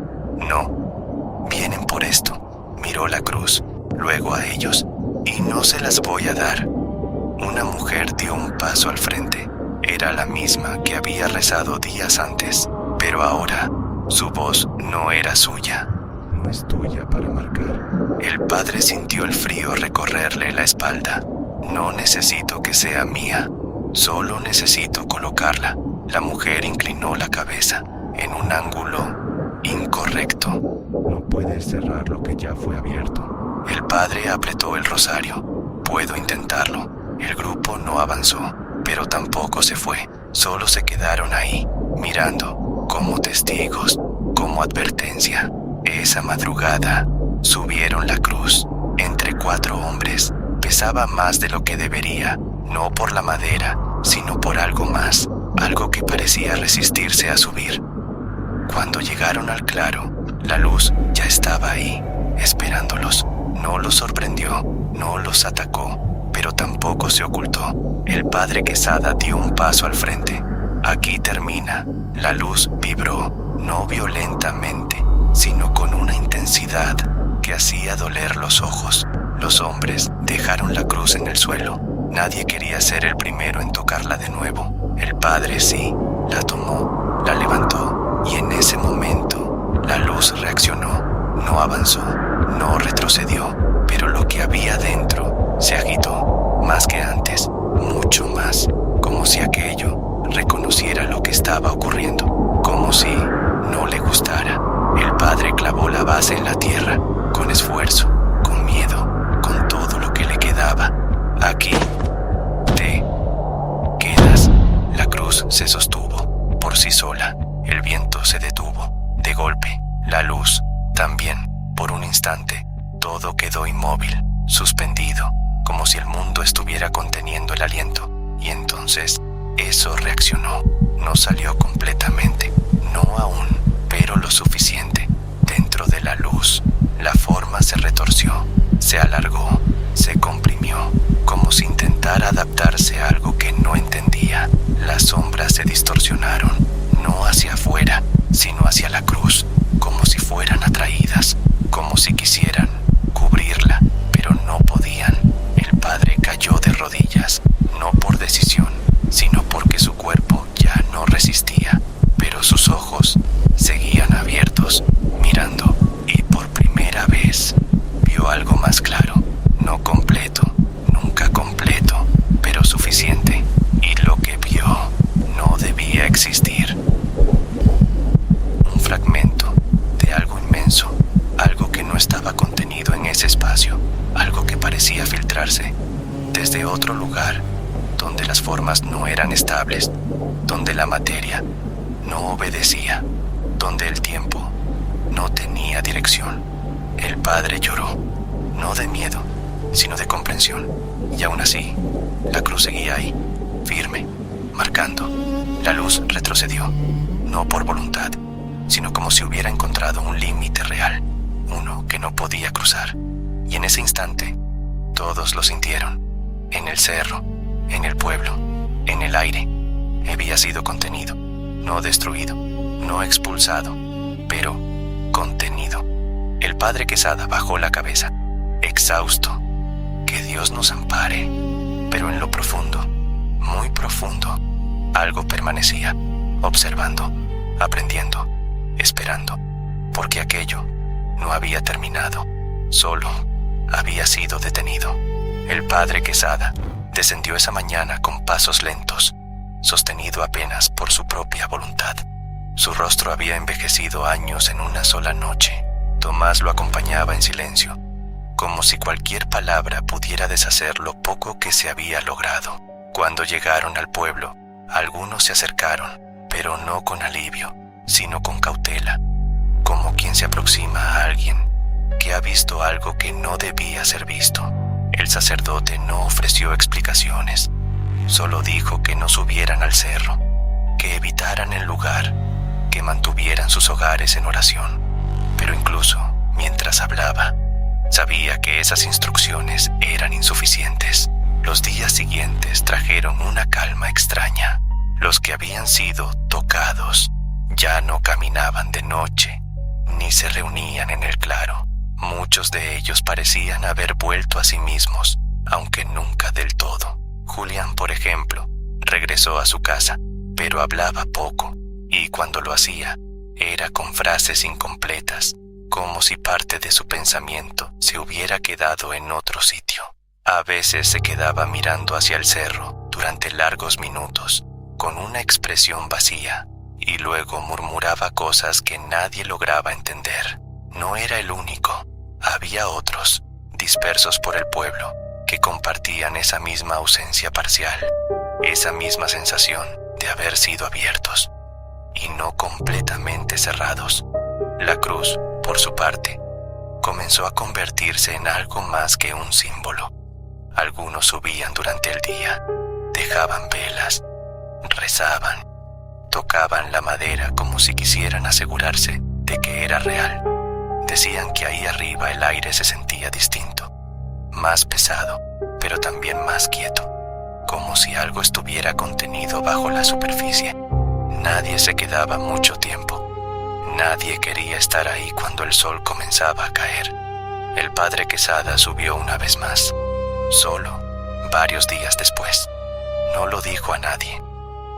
«No, vienen por esto». Miró la cruz, luego a ellos. «Y no se las voy a dar». Una mujer dio un paso al frente. Era la misma que había rezado días antes, pero ahora su voz no era suya. «No es tuya para marcar». El padre sintió el frío recorrerle la espalda. «No necesito que sea mía, solo necesito colocarla». La mujer inclinó la cabeza en un ángulo incorrecto. «No puedes cerrar lo que ya fue abierto». El padre apretó el rosario. «Puedo intentarlo». El grupo no avanzó, pero tampoco se fue. Solo se quedaron ahí, mirando, como testigos, como advertencia. Esa madrugada subieron la cruz entre 4 hombres. Pesaba más de lo que debería, no por la madera, sino por algo más, algo que parecía resistirse a subir. Cuando llegaron al claro, la luz ya estaba ahí, esperándolos. No los sorprendió, no los atacó, pero tampoco se ocultó. El padre Quesada dio un paso al frente. Aquí termina. La luz vibró, no violentamente, sino con una intensidad que hacía doler los ojos. Los hombres dejaron la cruz en el suelo. Nadie quería ser el primero en tocarla de nuevo. El padre sí, la tomó, la levantó, y en ese momento la luz reaccionó. No avanzó, no retrocedió, pero lo que había dentro se agitó, más que antes, mucho más, como si aquello reconociera lo que estaba ocurriendo, como si no le gustara. El padre clavó la base en la tierra, con esfuerzo, con miedo, con todo lo que le quedaba. Aquí te quedas. La cruz se sostuvo por sí sola. El viento se detuvo. De golpe, la luz también. Por un instante, todo quedó inmóvil, suspendido, como si el mundo estuviera conteniendo el aliento. Y entonces, eso reaccionó. No salió completamente, no aún, pero lo suficiente. Dentro de la luz, la forma se retorció, se alargó, se comprimió, como si intentara adaptarse a algo que no entendía. Las sombras se distorsionaron, no hacia afuera, sino hacia la cruz, como si fueran atraídas, como si quisieran cubrirla, pero no podían. El padre cayó de rodillas, no por decisión, sino porque su cuerpo ya no resistía, pero sus ojos seguían abiertos, mirando, y por primera vez vio algo más claro, no completo, nunca completo, pero suficiente, y lo que vio no debía existir. Un fragmento de algo inmenso, algo que no estaba contenido en ese espacio, algo que parecía filtrarse desde otro lugar, donde las formas no eran estables, donde la materia no obedecía, donde el tiempo no tenía dirección. El padre lloró, no de miedo, sino de comprensión, y aún así, la cruz seguía ahí, firme, marcando. La luz retrocedió, no por voluntad, sino como si hubiera encontrado un límite real, uno que no podía cruzar. Y en ese instante, todos lo sintieron, en el cerro, en el pueblo, en el aire. Había sido contenido, no destruido, no expulsado, pero contenido. El padre Quesada bajó la cabeza, exhausto. Que Dios nos ampare. Pero en lo profundo, muy profundo, algo permanecía, observando, aprendiendo, esperando, porque aquello no había terminado, solo había sido detenido. El padre Quesada descendió esa mañana con pasos lentos, sostenido apenas por su propia voluntad. Su rostro había envejecido años en una sola noche. Tomás lo acompañaba en silencio, como si cualquier palabra pudiera deshacer lo poco que se había logrado. Cuando llegaron al pueblo, algunos se acercaron, pero no con alivio, sino con cautela, como quien se aproxima a alguien que ha visto algo que no debía ser visto. El sacerdote no ofreció explicaciones, solo dijo que no subieran al cerro, que evitaran el lugar, que mantuvieran sus hogares en oración. Pero incluso mientras hablaba, sabía que esas instrucciones eran insuficientes. Los días siguientes trajeron una calma extraña. Los que habían sido tocados ya no caminaban de noche, ni se reunían en el claro. Muchos de ellos parecían haber vuelto a sí mismos, aunque nunca del todo. Julián, por ejemplo, regresó a su casa, pero hablaba poco, y cuando lo hacía, era con frases incompletas, como si parte de su pensamiento se hubiera quedado en otro sitio. A veces se quedaba mirando hacia el cerro durante largos minutos, con una expresión vacía, y luego murmuraba cosas que nadie lograba entender. No era el único, había otros, dispersos por el pueblo, que compartían esa misma ausencia parcial, esa misma sensación de haber sido abiertos, y no completamente cerrados. La cruz, por su parte, comenzó a convertirse en algo más que un símbolo. Algunos subían durante el día, dejaban velas, rezaban, tocaban la madera como si quisieran asegurarse de que era real. Decían que ahí arriba el aire se sentía distinto, más pesado, pero también más quieto, como si algo estuviera contenido bajo la superficie. Nadie se quedaba mucho tiempo. Nadie quería estar ahí cuando el sol comenzaba a caer. El padre Quesada subió una vez más, solo, varios días después. No lo dijo a nadie.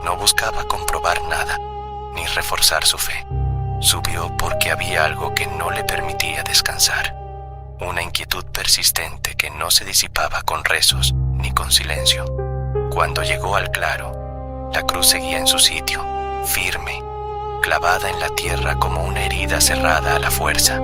No buscaba comprobar nada, ni reforzar su fe. Subió porque había algo que no le permitía descansar. Una inquietud persistente que no se disipaba con rezos ni con silencio. Cuando llegó al claro, la cruz seguía en su sitio, firme, clavada en la tierra como una herida cerrada a la fuerza.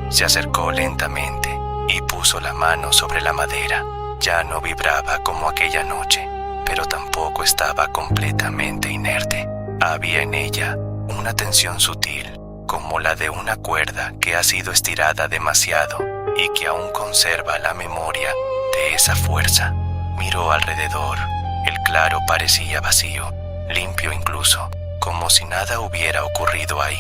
Se acercó lentamente y puso la mano sobre la madera. Ya no vibraba como aquella noche, pero tampoco estaba completamente inerte. Había en ella una tensión sutil, como la de una cuerda que ha sido estirada demasiado y que aún conserva la memoria de esa fuerza. Miró alrededor. El claro parecía vacío, limpio incluso, como si nada hubiera ocurrido ahí.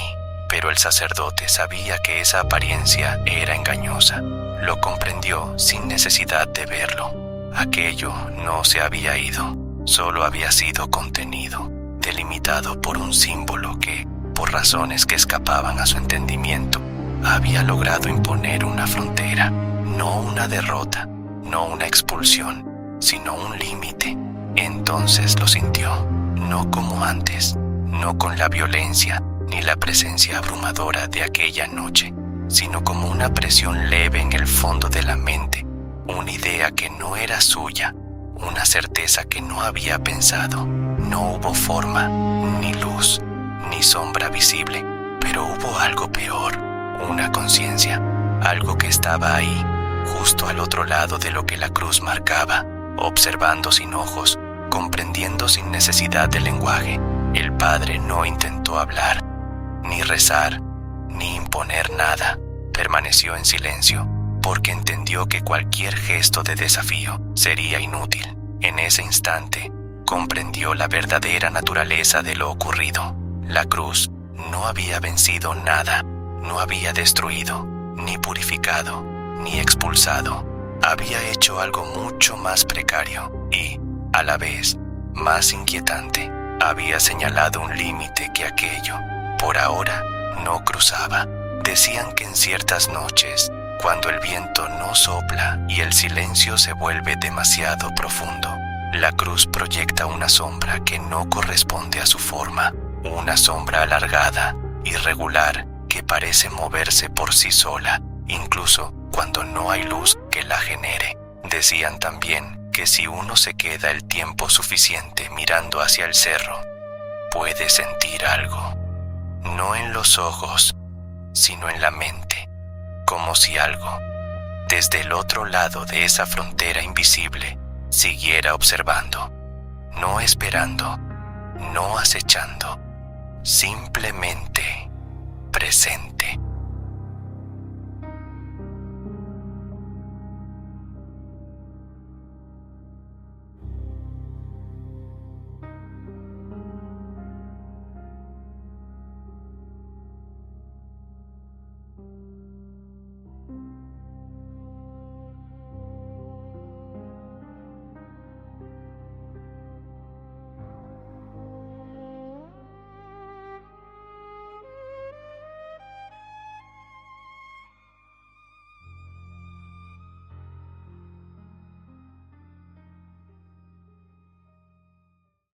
Pero el sacerdote sabía que esa apariencia era engañosa. Lo comprendió sin necesidad de verlo. Aquello no se había ido, solo había sido contenido, delimitado por un símbolo que, por razones que escapaban a su entendimiento, había logrado imponer una frontera, no una derrota, no una expulsión, sino un límite. Entonces lo sintió, no como antes, no con la violencia ni la presencia abrumadora de aquella noche, sino como una presión leve en el fondo de la mente, una idea que no era suya, una certeza que no había pensado. No hubo forma, ni luz, ni sombra visible, pero hubo algo peor, una conciencia, algo que estaba ahí, justo al otro lado de lo que la cruz marcaba, observando sin ojos, comprendiendo sin necesidad de lenguaje. El padre no intentó hablar, ni rezar, ni imponer nada. Permaneció en silencio, porque entendió que cualquier gesto de desafío sería inútil. En ese instante, comprendió la verdadera naturaleza de lo ocurrido. La cruz no había vencido nada, no había destruido, ni purificado, ni expulsado. Había hecho algo mucho más precario y, a la vez, más inquietante. Había señalado un límite que aquello, por ahora, no cruzaba. Decían que en ciertas noches, cuando el viento no sopla y el silencio se vuelve demasiado profundo, la cruz proyecta una sombra que no corresponde a su forma, una sombra alargada, irregular, que parece moverse por sí sola, incluso cuando no hay luz que la genere. Decían también que si uno se queda el tiempo suficiente mirando hacia el cerro, puede sentir algo, no en los ojos, sino en la mente, como si algo, desde el otro lado de esa frontera invisible, siguiera observando, no esperando, no acechando, simplemente presente.